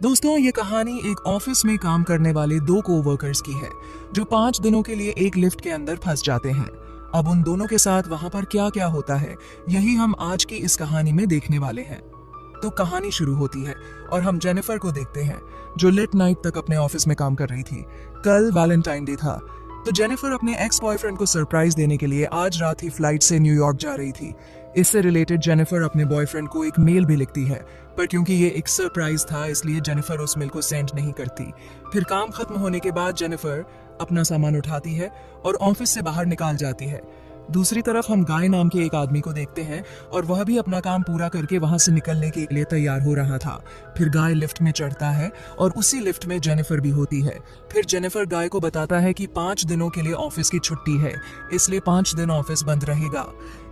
दोस्तों, ये कहानी एक ऑफिस में काम करने वाले दो कोवर्कर्स की है जो 5 दिनों के लिए एक लिफ्ट के अंदर फंस जाते हैं। अब उन दोनों के साथ वहां पर क्या क्या होता है, यही हम आज की इस कहानी में देखने वाले हैं। तो कहानी शुरू होती है और हम जेनिफर को देखते हैं जो लेट नाइट तक अपने ऑफिस में काम कर रही थी। कल वैलेंटाइन डे था, तो जेनिफर अपने एक्स बॉयफ्रेंड को सरप्राइज देने के लिए आज रात ही फ्लाइट से न्यूयॉर्क जा रही थी। इससे रिलेटेड जेनिफर अपने बॉयफ्रेंड को एक मेल भी लिखती है, पर क्योंकि ये एक सरप्राइज था इसलिए जेनिफर उस मेल को सेंड नहीं करती। फिर काम खत्म होने के बाद जेनिफर अपना सामान उठाती है और ऑफिस से बाहर निकाल जाती है। दूसरी तरफ हम गाय नाम के एक आदमी को देखते हैं और वह भी अपना काम पूरा करके वहां से निकलने के लिए तैयार हो रहा था। फिर गाय लिफ्ट में चढ़ता है और उसी लिफ्ट में जेनिफर भी होती है। फिर जेनिफर गाय को बताता है कि 5 दिनों के लिए ऑफिस की छुट्टी है, इसलिए 5 दिन ऑफिस बंद रहेगा।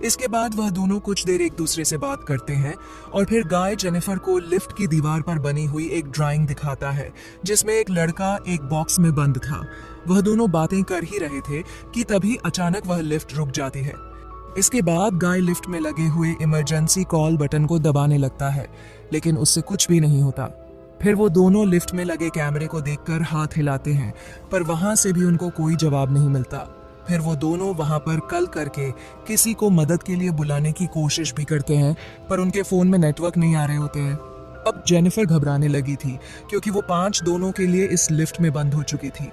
इसके बाद वह दोनों कुछ देर एक दूसरे से बात करते हैं और फिर गाय जेनिफर को लिफ्ट की दीवार पर बनी हुई एक ड्राइंग दिखाता है जिसमें एक लड़का एक बॉक्स में बंद था। वह दोनों बातें कर ही रहे थे कि तभी अचानक वह लिफ्ट रुक जाती है। इसके बाद गाय लिफ्ट में लगे हुए इमरजेंसी कॉल बटन को दबाने लगता है, लेकिन उससे कुछ भी नहीं होता। फिर वो दोनों लिफ्ट में लगे कैमरे को देखकर हाथ हिलाते हैं, पर वहां से भी उनको कोई जवाब नहीं मिलता। फिर वो दोनों वहां पर कल करके किसी को मदद के लिए बुलाने की कोशिश भी करते हैं, पर उनके फोन में नेटवर्क नहीं आ रहे होते हैं। अब जेनिफर घबराने लगी थी क्योंकि वो 5 दिनों के लिए इस लिफ्ट में बंद हो चुकी थी।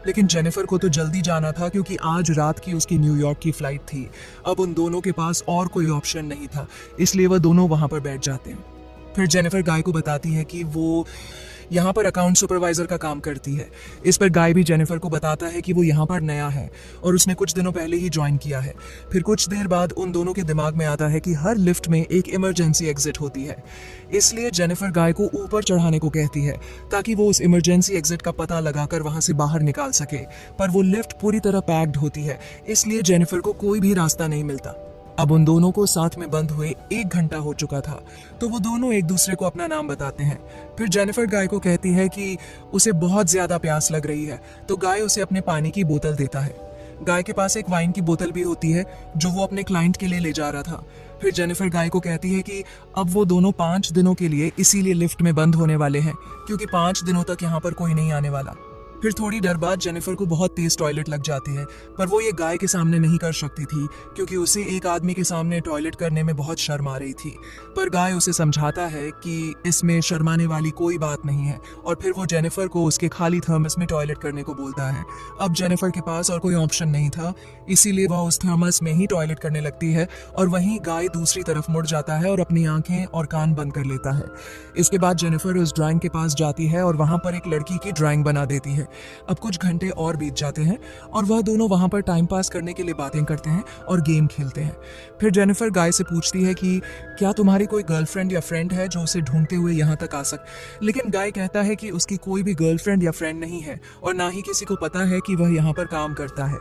लेकिन जेनिफर को तो जल्दी जाना था क्योंकि आज रात की उसकी न्यूयॉर्क की फ्लाइट थी। अब उन दोनों के पास और कोई ऑप्शन नहीं था, इसलिए वह दोनों वहां पर बैठ जाते हैं। फिर जेनिफर गाय को बताती है कि वो यहाँ पर अकाउंट सुपरवाइजर का काम करती है। इस पर गाय भी जेनिफर को बताता है कि वो यहाँ पर नया है और उसने कुछ दिनों पहले ही ज्वाइन किया है। फिर कुछ देर बाद उन दोनों के दिमाग में आता है कि हर लिफ्ट में एक इमरजेंसी एग्जिट होती है, इसलिए जेनिफर गाय को ऊपर चढ़ाने को कहती है ताकि वो उस इमरजेंसी एग्जिट का पता लगाकर वहां से बाहर निकाल सके। पर वो लिफ्ट पूरी तरह पैक्ड होती है, इसलिए जेनिफर को कोई भी रास्ता नहीं मिलता। अब उन दोनों को साथ में बंद हुए 1 घंटा हो चुका था, तो वो दोनों एक दूसरे को अपना नाम बताते हैं। फिर जेनिफर गाय को कहती है कि उसे बहुत ज्यादा प्यास लग रही है, तो गाय उसे अपने पानी की बोतल देता है। गाय के पास एक वाइन की बोतल भी होती है जो वो अपने क्लाइंट के लिए ले जा रहा था। फिर जेनिफर गाय को कहती है कि अब वो दोनों 5 दिनों के लिए इसीलिए लिफ्ट में बंद होने वाले हैं क्योंकि 5 दिनों तक यहाँ पर कोई नहीं आने वाला। फिर थोड़ी देर बाद जेनिफर को बहुत तेज टॉयलेट लग जाती है, पर वो ये गाय के सामने नहीं कर सकती थी क्योंकि उसे एक आदमी के सामने टॉयलेट करने में बहुत शर्म आ रही थी। पर गाय उसे समझाता है कि इसमें शर्माने वाली कोई बात नहीं है और फिर वो जेनिफर को उसके खाली थर्मस में टॉयलेट करने को बोलता है। अब जेनिफर के पास और कोई ऑप्शन नहीं था, इसीलिए वह उस थर्मस में ही टॉयलेट करने लगती है और वहीं गाय दूसरी तरफ मुड़ जाता है और अपनी आंखें और कान बंद कर लेता है। इसके बाद जेनिफर उस ड्राइंग के पास जाती है और वहां पर एक लड़की की ड्राइंग बना देती है। अब कुछ घंटे और बीत जाते हैं और वह दोनों वहां पर टाइम पास करने के लिए बातें करते हैं और गेम खेलते हैं। फिर जेनिफर गाय से पूछती है कि क्या तुम्हारी कोई गर्लफ्रेंड या फ्रेंड है जो उसे ढूंढते हुए यहाँ तक आ लेकिन गाय कहता है कि उसकी कोई भी गर्लफ्रेंड या फ्रेंड नहीं है और ना ही किसी को पता है कि वह यहाँ पर काम करता है।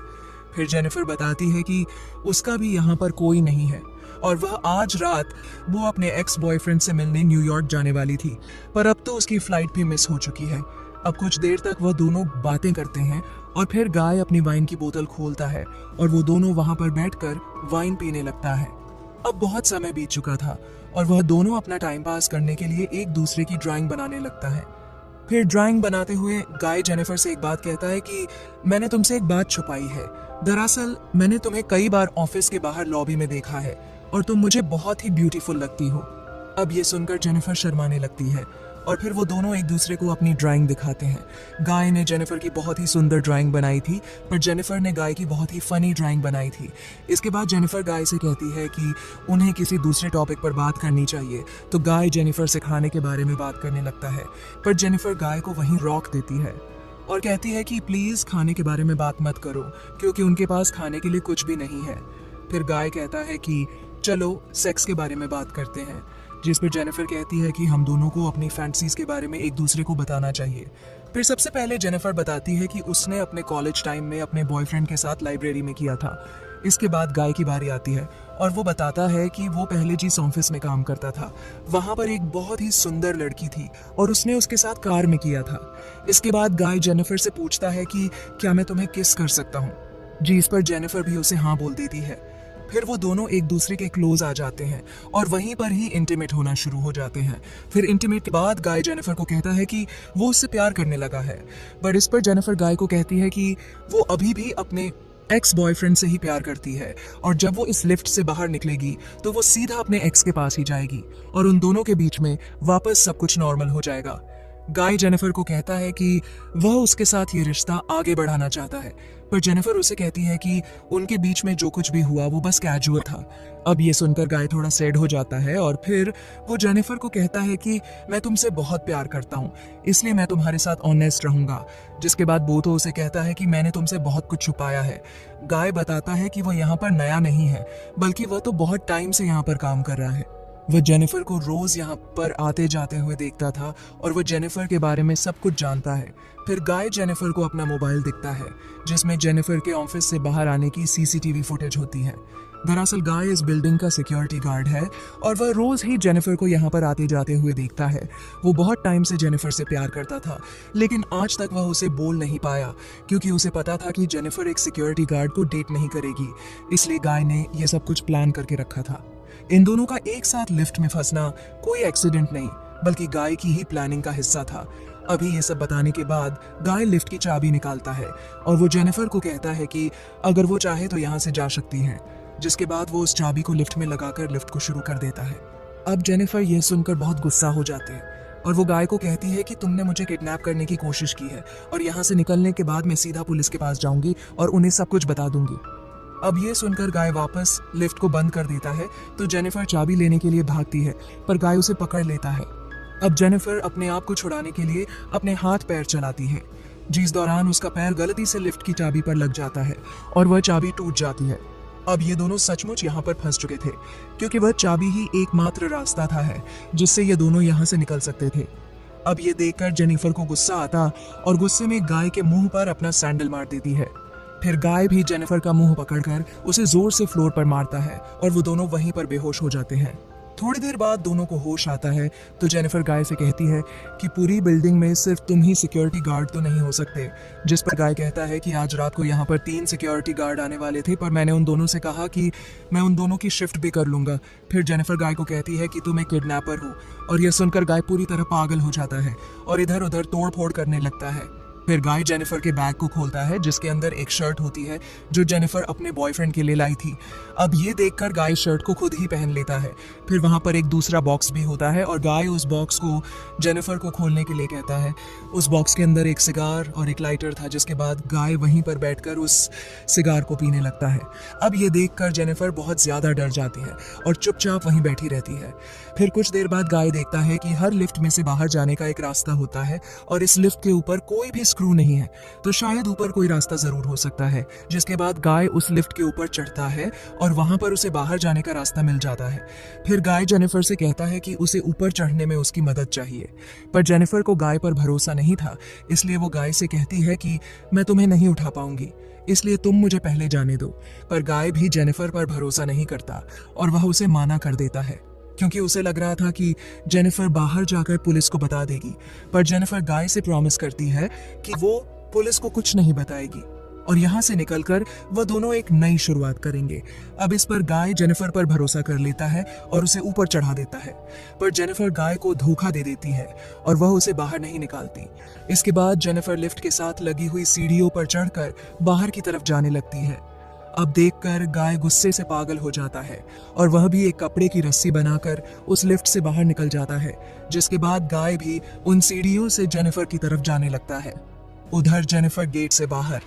फिर जेनिफर बताती है कि उसका भी यहाँ पर कोई नहीं है और वह आज रात वो अपने एक्स बॉयफ्रेंड से मिलने न्यूयॉर्क जाने वाली थी, पर अब तो उसकी फ्लाइट भी मिस हो चुकी है। अब कुछ देर तक वह दोनों बातें करते हैं और फिर गाय अपनी वाइन की बोतल खोलता है और वो दोनों वहां पर बैठकर वाइन पीने लगता है। अब बहुत समय बीत चुका था और वह दोनों अपना टाइम पास करने के लिए एक दूसरे की ड्राइंग बनाने लगता है। फिर ड्राइंग बनाते हुए गाय जेनिफर से एक बात कहता है कि मैंने तुमसे एक बात छुपाई है। दरअसल मैंने तुम्हें कई बार ऑफिस के बाहर लॉबी में देखा है और तुम मुझे बहुत ही ब्यूटीफुल लगती हो। अब ये सुनकर जेनिफर शर्माने लगती है और फिर वो दोनों एक दूसरे को अपनी ड्राइंग दिखाते हैं। गाय ने जेनिफर की बहुत ही सुंदर ड्राइंग बनाई थी, पर जेनिफर ने गाय की बहुत ही फनी ड्राइंग बनाई थी। इसके बाद जेनिफर गाय से कहती है कि उन्हें किसी दूसरे टॉपिक पर बात करनी चाहिए, तो गाय जेनिफर से खाने के बारे में बात करने लगता है, पर जेनिफर गाय को वहीं रोक देती है और कहती है कि प्लीज खाने के बारे में बात मत करो क्योंकि उनके पास खाने के लिए कुछ भी नहीं है। फिर गाय कहता है कि चलो सेक्स के बारे में बात करते हैं, जिस पर जेनिफर कहती है कि हम दोनों को अपनी फैंटसीज के बारे में एक दूसरे को बताना चाहिए। फिर सबसे पहले जेनिफर बताती है कि उसने अपने कॉलेज टाइम में अपने बॉयफ्रेंड के साथ लाइब्रेरी में किया था। इसके बाद गाय की बारी आती है और वो बताता है कि वो पहले जिस ऑफिस में काम करता था वहां पर एक बहुत ही सुंदर लड़की थी और उसने उसके साथ कार में किया था। इसके बाद गाय जेनिफर से पूछता है कि क्या मैं तुम्हें किस कर सकता हूँ, जी। इस पर जेनिफर भी उसे हाँ बोल देती है। फिर वो दोनों एक दूसरे के क्लोज आ जाते हैं और वहीं पर ही इंटीमेट होना शुरू हो जाते हैं। फिर इंटीमेट के बाद गाय जेनिफर को कहता है कि वो उससे प्यार करने लगा है, बट इस पर जेनिफर गाय को कहती है कि वो अभी भी अपने एक्स बॉयफ्रेंड से ही प्यार करती है और जब वो इस लिफ्ट से बाहर निकलेगी तो वो सीधा अपने एक्स के पास ही जाएगी और उन दोनों के बीच में वापस सब कुछ नॉर्मल हो जाएगा। गाय जेनिफर को कहता है कि वह उसके साथ ये रिश्ता आगे बढ़ाना चाहता है, पर जेनिफर उसे कहती है कि उनके बीच में जो कुछ भी हुआ वो बस कैजुअल था। अब ये सुनकर गाय थोड़ा सैड हो जाता है और फिर वो जेनिफर को कहता है कि मैं तुमसे बहुत प्यार करता हूँ, इसलिए मैं तुम्हारे साथ ऑनेस्ट रहूंगा। जिसके बाद बोतो उसे कहता है कि मैंने तुमसे बहुत कुछ छुपाया है। गाय बताता है कि वह यहाँ पर नया नहीं है, बल्कि वह तो बहुत टाइम से यहाँ पर काम कर रहा है। वह जेनिफर को रोज यहाँ पर आते जाते हुए देखता था और वह जेनिफर के बारे में सब कुछ जानता है। फिर गाय जेनिफर को अपना मोबाइल दिखता है जिसमें जेनिफर के ऑफिस से बाहर आने की सीसीटीवी फुटेज होती है। दरअसल गाय इस बिल्डिंग का सिक्योरिटी गार्ड है और वह रोज ही जेनिफर को यहाँ पर आते जाते हुए देखता है। वो बहुत टाइम से जेनिफर से प्यार करता था, लेकिन आज तक वह उसे बोल नहीं पाया क्योंकि उसे पता था कि जेनिफर एक सिक्योरिटी गार्ड को डेट नहीं करेगी। इसलिए गाय ने यह सब कुछ प्लान करके रखा था। इन दोनों का एक साथ लिफ्ट में फंसना कोई एक्सीडेंट नहीं, बल्कि गाय की ही प्लानिंग का हिस्सा था। अभी ये सब बताने के बाद गाय लिफ्ट की चाबी निकालता है और वो जेनिफर को कहता है कि अगर वो चाहे तो यहाँ से जा सकती है। जिसके बाद वो उस चाबी को लिफ्ट में लगाकर लिफ्ट को शुरू कर देता है। अब जेनिफर यह सुनकर बहुत गुस्सा हो जाते हैं और वो गाय को कहती है कि तुमने मुझे किडनैप करने की कोशिश की है और यहाँ से निकलने के बाद मैं सीधा पुलिस के पास जाऊंगी और उन्हें सब कुछ बता दूंगी। अब ये सुनकर गाय वापस लिफ्ट को बंद कर देता है तो जेनिफर चाबी लेने के लिए भागती है, पर गाय उसे पकड़ लेता है। अब जेनिफर अपने आप को छुड़ाने के लिए अपने हाथ पैर चलाती है, जिस दौरान उसका पैर गलती से लिफ्ट की चाबी पर लग जाता है और वह चाबी टूट जाती है। अब ये दोनों सचमुच यहाँ पर फंस चुके थे क्योंकि वह चाबी ही एकमात्र रास्ता था है जिससे ये दोनों यहाँ से निकल सकते थे। अब ये देखकर जेनिफर को गुस्सा आता और गुस्से में गाय के मुंह पर अपना सैंडल मार देती है। फिर गाय भी जेनिफर का मुंह पकड़कर उसे जोर से फ्लोर पर मारता है और वो दोनों वहीं पर बेहोश हो जाते हैं। थोड़ी देर बाद दोनों को होश आता है तो जेनिफर गाय से कहती है कि पूरी बिल्डिंग में सिर्फ तुम ही सिक्योरिटी गार्ड तो नहीं हो सकते। जिस पर गाय कहता है कि आज रात को यहाँ पर 3 सिक्योरिटी गार्ड आने वाले थे, पर मैंने उन दोनों से कहा कि मैं उन दोनों की शिफ्ट भी कर लूंगा। फिर जेनिफर गाय को कहती है कि तुम एक किडनैपर हो और यह सुनकर गाय पूरी तरह पागल हो जाता है और इधर उधर तोड़ फोड़ करने लगता है। फिर गाय जेनिफर के बैग को खोलता है जिसके अंदर एक शर्ट होती है जो जेनिफर अपने बॉयफ्रेंड के लिए लाई थी। अब ये देखकर गाय शर्ट को खुद ही पहन लेता है। फिर वहाँ पर एक दूसरा बॉक्स भी होता है और गाय उस बॉक्स को जेनिफर को खोलने के लिए कहता है। उस बॉक्स के अंदर एक सिगार और एक लाइटर था, जिसके बाद गाय वहीं पर बैठकर उस सिगार को पीने लगता है। अब ये देखकर जेनिफर बहुत ज़्यादा डर जाती है और चुपचाप वहीं बैठी रहती है। फिर कुछ देर बाद गाय देखता है कि हर लिफ्ट में से बाहर जाने का एक रास्ता होता है और इस लिफ्ट के ऊपर कोई भी स्क्रू नहीं है, तो शायद ऊपर कोई रास्ता जरूर हो सकता है। जिसके बाद गाय उस लिफ्ट के ऊपर चढ़ता है और वहां पर उसे बाहर जाने का रास्ता मिल जाता है। फिर गाय जेनिफर से कहता है कि उसे ऊपर चढ़ने में उसकी मदद चाहिए, पर जेनिफर को गाय पर भरोसा नहीं था, इसलिए वो गाय से कहती है कि मैं तुम्हें नहीं उठा पाऊंगी, इसलिए तुम मुझे पहले जाने दो। पर गाय भी जेनिफर पर भरोसा नहीं करता और वह उसे माना कर देता है क्योंकि उसे लग रहा था कि जेनिफर बाहर जाकर पुलिस को बता देगी। पर जेनिफर गाय से प्रॉमिस करती है कि वो पुलिस को कुछ नहीं बताएगी और यहाँ से निकलकर वह दोनों एक नई शुरुआत करेंगे। अब इस पर गाय जेनिफर पर भरोसा कर लेता है और उसे ऊपर चढ़ा देता है, पर जेनिफर गाय को धोखा दे देती है और वह उसे बाहर नहीं निकालती। इसके बाद जेनिफर लिफ्ट के साथ लगी हुई सीढ़ियों पर चढ़कर बाहर की तरफ जाने लगती है। अब देखकर गाय गुस्से से पागल हो जाता है और वह भी एक कपड़े की रस्सी बनाकर उस लिफ्ट से बाहर निकल जाता है। जिसके बाद गाय भी उन सीढ़ियों से जेनिफर की तरफ जाने लगता है। उधर जेनिफर गेट से बाहर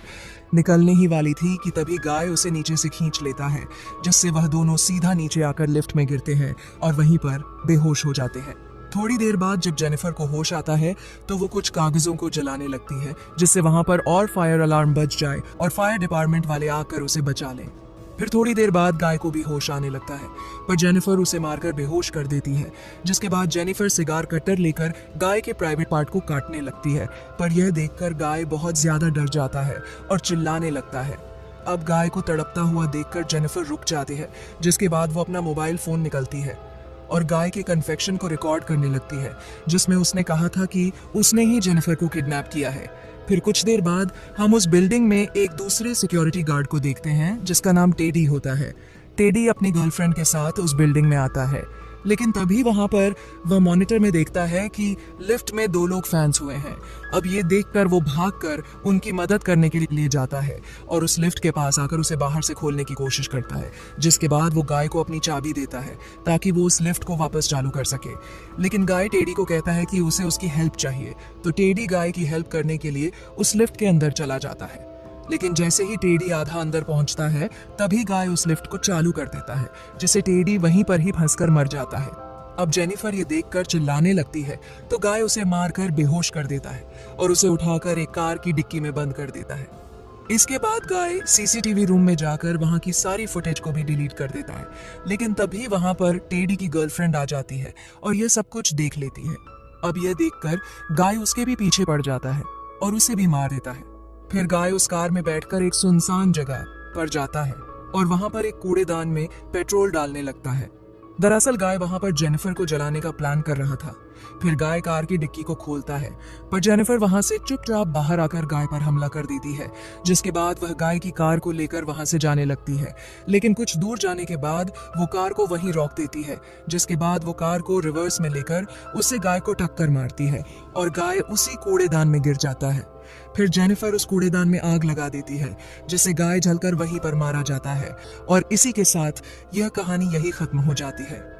निकलने ही वाली थी कि तभी गाय उसे नीचे से खींच लेता है, जिससे वह दोनों सीधा नीचे आकर लिफ्ट में गिरते हैं और वहीं पर बेहोश हो जाते हैं। थोड़ी देर बाद जब जेनिफर को होश आता है तो वो कुछ कागजों को जलाने लगती है, जिससे वहां पर और फायर अलार्म बज जाए और फायर डिपार्टमेंट वाले आकर उसे बचा लें। फिर थोड़ी देर बाद गाय को भी होश आने लगता है, पर जेनिफर उसे मारकर बेहोश कर देती है। जिसके बाद जेनिफर सिगार कटर लेकर गाय के प्राइवेट पार्ट को काटने लगती है, पर यह देखकर गाय बहुत ज्यादा डर जाता है और चिल्लाने लगता है। अब गाय को तड़पता हुआ देखकर जेनिफर रुक जाती है, जिसके बाद वो अपना मोबाइल फोन निकालती है और गाय के कन्फेक्शन को रिकॉर्ड करने लगती है, जिसमें उसने कहा था कि उसने ही जेनिफर को किडनैप किया है। फिर कुछ देर बाद हम उस बिल्डिंग में एक दूसरे सिक्योरिटी गार्ड को देखते हैं जिसका नाम टेडी होता है। टेडी अपनी गर्लफ्रेंड के साथ उस बिल्डिंग में आता है, लेकिन तभी वहां पर वह मॉनिटर में देखता है कि लिफ्ट में 2 लोग फैंस हुए हैं। अब ये देखकर वो भागकर उनकी मदद करने के लिए जाता है और उस लिफ्ट के पास आकर उसे बाहर से खोलने की कोशिश करता है, जिसके बाद वो गाय को अपनी चाबी देता है ताकि वो उस लिफ्ट को वापस चालू कर सके। लेकिन गाय टेडी को कहता है कि उसे उसकी हेल्प चाहिए, तो टेडी गाय की हेल्प करने के लिए उस लिफ्ट के अंदर चला जाता है। लेकिन जैसे ही टेडी आधा अंदर पहुंचता है, तभी गाय उस लिफ्ट को चालू कर देता है, जिससे टेडी वहीं पर ही फंसकर मर जाता है। अब जेनिफर ये देखकर चिल्लाने लगती है, तो गाय उसे मारकर बेहोश कर देता है और उसे उठाकर एक कार की डिक्की में बंद कर देता है। इसके बाद गाय सीसीटीवी रूम में जाकर वहां की सारी फुटेज को भी डिलीट कर देता है, लेकिन तभी वहां पर टेडी की गर्लफ्रेंड आ जाती है और ये सब कुछ देख लेती है। अब यह देखकर गाय उसके भी पीछे पड़ जाता है और उसे भी मार देता है। फिर गाय उस कार में बैठकर एक सुनसान जगह पर जाता है और वहां पर एक कूड़ेदान में पेट्रोल डालने लगता है। दरअसल गाय वहां पर जेनिफर को जलाने का प्लान कर रहा था। फिर गाय कार की डिक्की को खोलता है, पर जेनिफर वहां से चुपचाप बाहर आकर गाय पर हमला कर देती है, जिसके बाद वह गाय की कार को लेकर वहां से जाने लगती है। लेकिन कुछ दूर जाने के बाद वो कार को वहीं रोक देती है, जिसके बाद वो कार को रिवर्स में लेकर उससे गाय को टक्कर मारती है और गाय उसी कूड़ेदान में गिर जाता है। फिर जेनिफर उस कूड़ेदान में आग लगा देती है, जिससे गाय जलकर वहीं पर मारा जाता है और इसी के साथ यह कहानी यही खत्म हो जाती है।